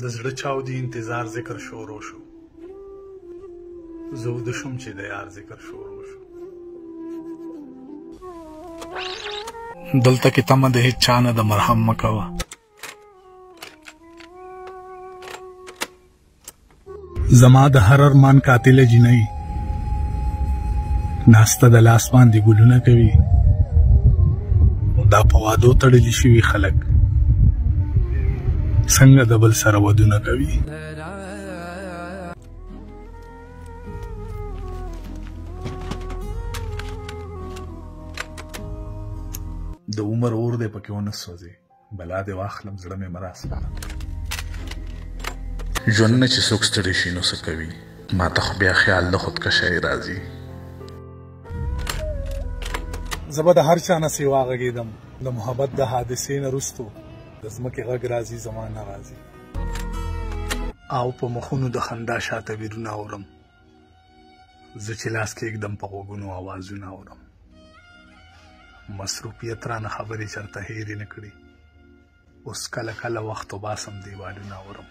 د زړه چاودي انتظار ذکر شروع شو. زه وده شوم چې د یار ذکر شروع شو. دلته کې تمه د هیڅ چا نه د مرهم مه کوه. زما د هر ارمان قاتله جنۍ ناسته د لاس باندې ګلونه کوي. دا په وادو تړلي شوي خلک څنګه د بل سره ودونه کوي. د عمر اور دی پکې ونه سوځي، بلا دې واخلم زړه مې مراسته. ژوند نه چې څوک ستړی شي نو څه کوي، ما ته خو بیا خیال د خودکشۍ راځي. زه به د هر چا نه سیوا غږېدم، د محبت د حادثې نه وروستو د ځمکې غږ راځي زما نه راځي. او په مخونو د خندا شاته ویرونه اورم، زه چې لاس کېږدم په غوږونو اوازونه اورم. مصروفیت رانه خبرې چېرته هېرې نه کړي، اوس کله کله وخت وباسم دیوالونه اورم.